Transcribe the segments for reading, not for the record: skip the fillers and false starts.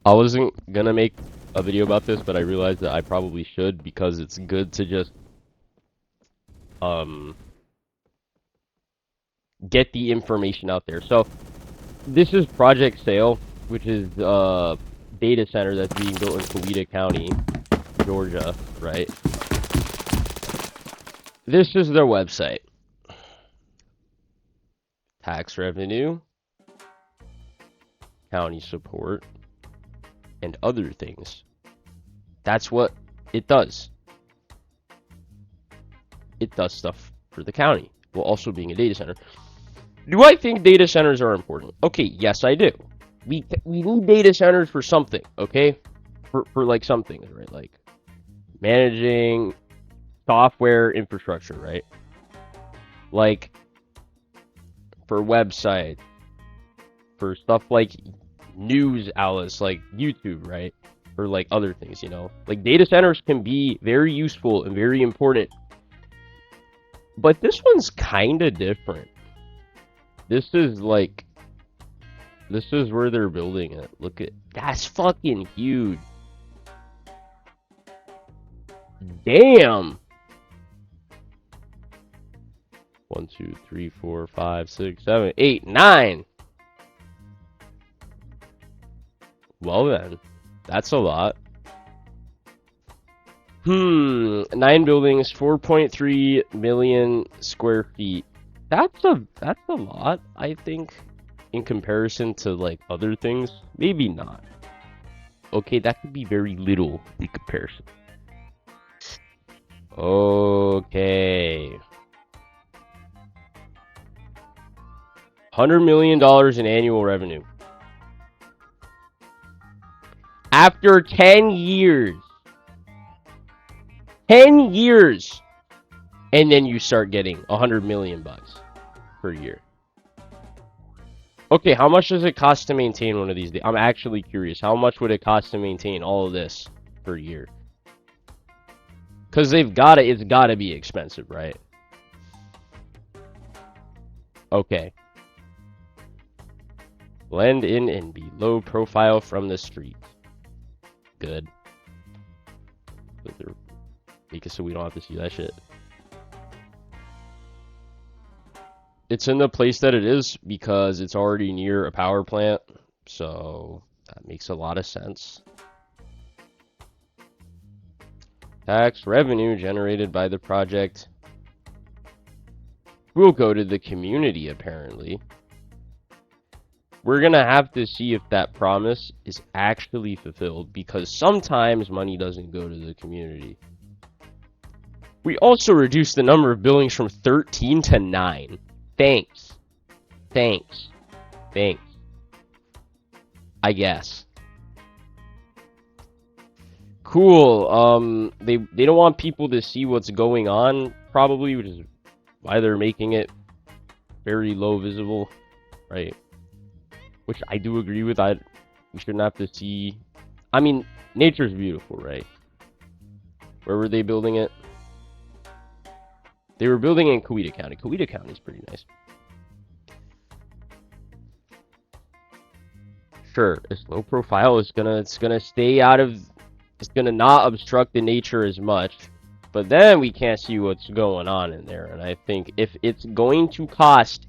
I wasn't gonna make a video about this, but I realized that I probably should because it's good to just um get the information out there. So this is Project Sail, which is data center that's being built in Coweta County, Georgia, right? This is their website. Tax revenue, county support, and other things. That's what it does. It does stuff for the county, while also being a data center. Do I think data centers are important? Okay, yes, I do. We need data centers for something, okay? For like some things, right? Like managing software infrastructure, right? Like for websites, for stuff like news outlets like YouTube, right? Or like other things, you know? Like data centers can be very useful and very important. But this one's kind of different. This is where they're building it. Look at, that's fucking huge. Damn. 1, 2, 3, 4, 5, 6, 7, 8, 9. Well then, that's a lot. 9 buildings, 4.3 million square feet. That's a lot, I think, in comparison to like other things. Maybe not. Okay, that could be very little in comparison. Okay. $100 million in annual revenue. After 10 years. 10 years. And then you start getting $100 million per year. Okay, how much does it cost to maintain one of these? I'm actually curious. How much would it cost to maintain all of this per year? Because it's gotta be expensive, right? Okay. Blend in and be low profile from the street. Good. Make it so we don't have to see that shit. It's in the place that it is because it's already near a power plant, so that makes a lot of sense. Tax revenue generated by the project will go to the community, apparently. We're gonna have to see if that promise is actually fulfilled, because sometimes money doesn't go to the community. We also reduced the number of buildings from 13 to 9. Thanks. Thanks. Thanks. I guess. Cool. They don't want people to see what's going on, probably, which is why they're making it very low visible, right? Which I do agree with. We shouldn't have to see. I mean, nature's beautiful, right? Where were they building it? They were building in Coweta County. Coweta County is pretty nice. Sure, it's low profile. It's gonna stay out of. It's gonna not obstruct the nature as much. But then we can't see what's going on in there. And I think if it's going to cost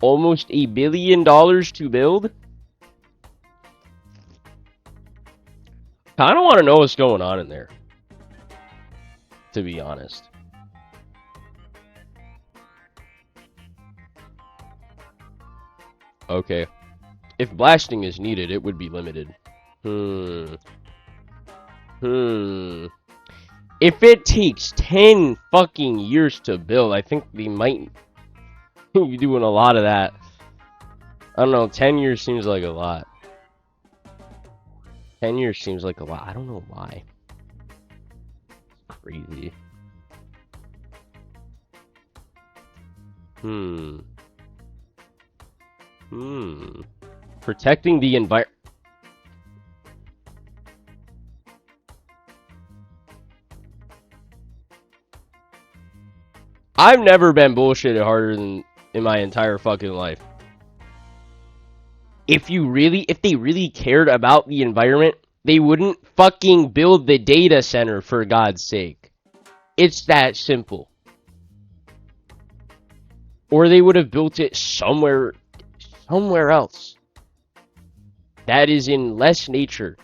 almost $1 billion to build, I don't want to know what's going on in there, to be honest. Okay. If blasting is needed, it would be limited. If it takes 10 fucking years to build, I think they might be doing a lot of that. I don't know, 10 years seems like a lot. 10 years seems like a lot. I don't know why. It's crazy. Protecting the environment. I've never been bullshitted harder than in my entire fucking life. If they really cared about the environment, they wouldn't fucking build the data center, for God's sake. It's that simple. Or they would have built it somewhere else. That is in less nature.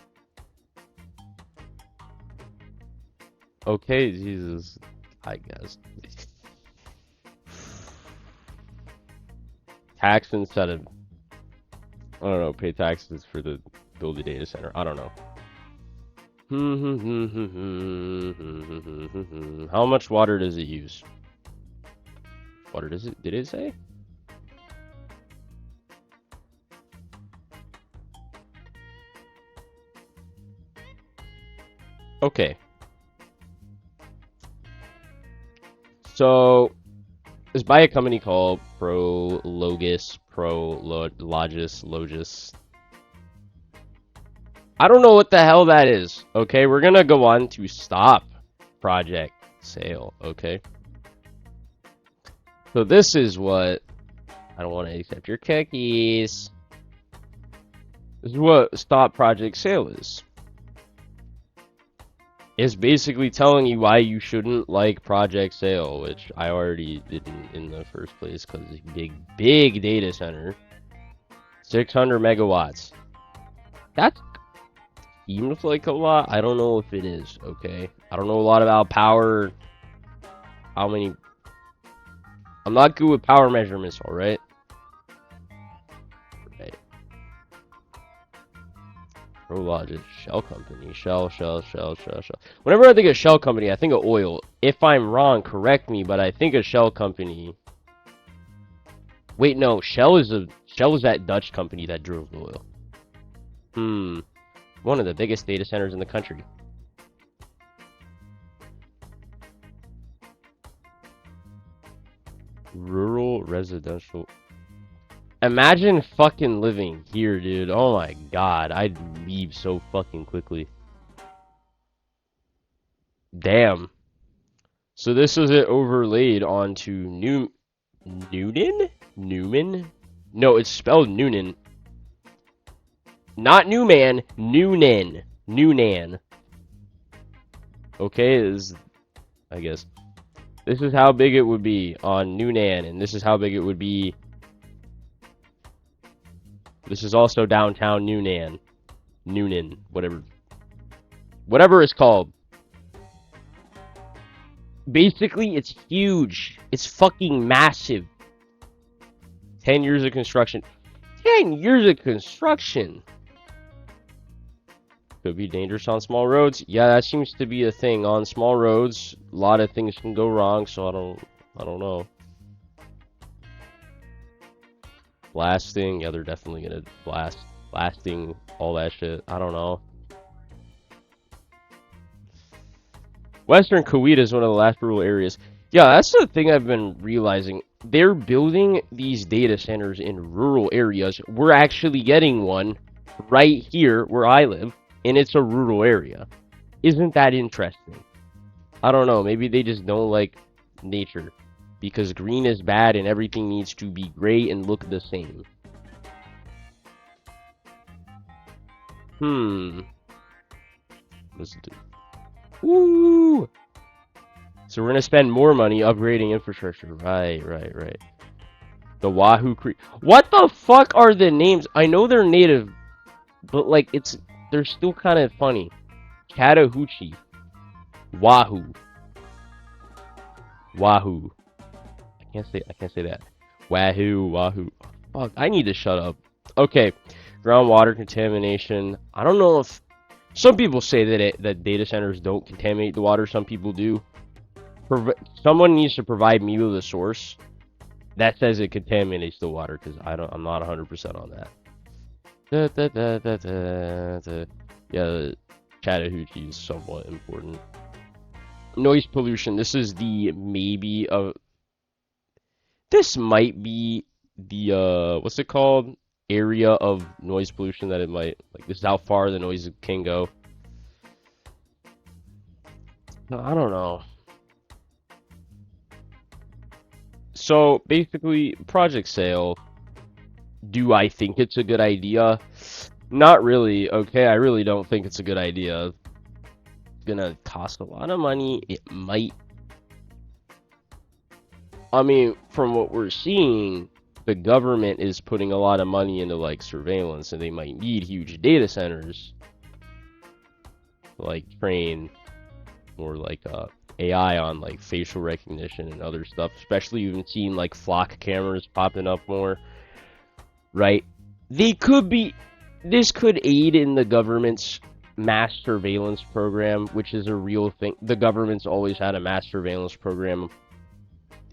Okay, Jesus, I guess. Tax incentive. I don't know, pay taxes for the build a data center. I don't know. How much water does it use? Water does it? Did it say? Okay. So, it's by a company called Prologis. I don't know what the hell that is. Okay, we're gonna go on to stop project sale. Okay. So this is what I don't want to accept your cookies. This is what stop project sale is. It's basically telling you why you shouldn't like project sale, which I already didn't in the first place because it's a big data center. 600 megawatts. That seems like a lot. I don't know if it is, okay? I don't know a lot about power. How many... I'm not good with power measurements, alright? Right. Prologis, Shell Company. Shell. Whenever I think of Shell Company, I think of oil. If I'm wrong, correct me, but I think of Shell Company. Wait, no, Shell is that Dutch company that drove the oil. One of the biggest data centers in the country. Rural residential. Imagine fucking living here, dude. Oh my god, I'd leave so fucking quickly. Damn. So this is it overlaid onto Newman? No, it's spelled Noonan. Not Newman, Noonan. Okay, I guess. This is how big it would be on Noonan, and this is how big it would be. This is also downtown Noonan, whatever it's called. Basically, it's huge. It's fucking massive. 10 years of construction. 10 years of construction. Could be dangerous on small roads. Yeah, that seems to be a thing on small roads. A lot of things can go wrong, so I don't know. Blasting, yeah, they're definitely gonna blasting, all that shit. I don't know. Western Coweta is one of the last rural areas. Yeah, that's the thing I've been realizing. They're building these data centers in rural areas. We're actually getting one right here where I live, and it's a rural area. Isn't that interesting? I don't know, maybe they just don't like nature. Because green is bad and everything needs to be gray and look the same. Let's do. Woo! So we're gonna spend more money upgrading infrastructure. Right. The Wahoo Creek. What the fuck are the names? I know they're native, but like they're still kind of funny. Chattahoochee. Wahoo. I can't say that. Wahoo. Fuck, I need to shut up. Okay, groundwater contamination. I don't know if some people say that data centers don't contaminate the water. Some people do. Someone needs to provide me with a source that says it contaminates the water, because I'm not 100% on that. Yeah, Chattahoochee is somewhat important. Noise pollution. This is this might be the what's it called? Area of noise pollution that it might, like, this is how far the noise can go. No, I don't know. So basically, project sale. Do I think it's a good idea? Not really, okay? I really don't think it's a good idea. It's gonna cost a lot of money. It might. I mean, from what we're seeing, the government is putting a lot of money into like surveillance, and they might need huge data centers to, like train or like AI on like facial recognition and other stuff. Especially you've been seeing like flock cameras popping up more, right? They could be. This could aid in the government's mass surveillance program, which is a real thing. The government's always had a mass surveillance program.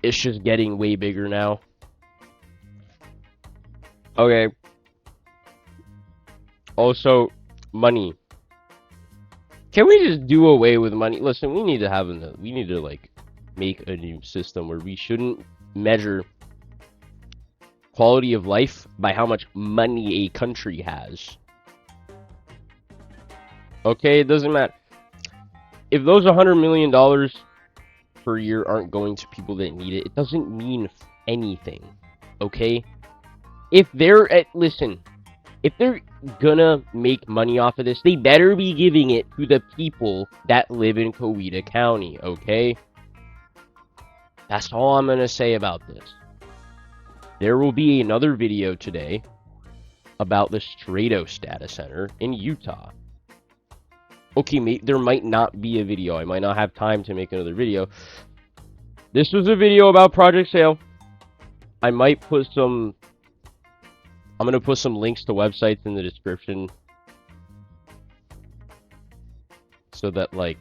It's just getting way bigger now. Okay. Also, money. Can we just do away with money? Listen, we need to have we need to like make a new system where we shouldn't measure quality of life by how much money a country has. Okay, it doesn't matter. If those $100 million per year aren't going to people that need it, it doesn't mean anything. Okay? If they're listen, if they're gonna make money off of this, they better be giving it to the people that live in Coweta County, okay? That's all I'm gonna say about this. There will be another video today about the Stratos data center in Utah. Okay, there might not be a video. I might not have time to make another video. This was a video about Project Sale. I might put some... I'm going to put some links to websites in the description. So that, like...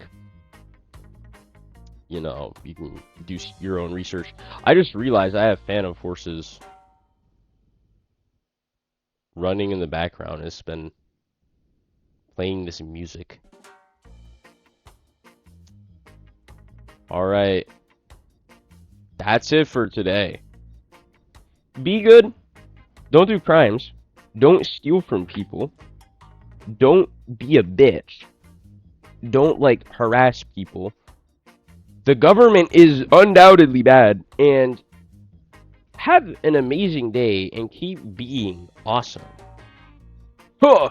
You know, you can do your own research. I just realized I have Phantom Forces running in the background. It's been playing this music. Alright. That's it for today. Be good. Don't do crimes. Don't steal from people. Don't be a bitch. Don't, like, harass people. The government is undoubtedly bad. And have an amazing day and keep being awesome. Huh!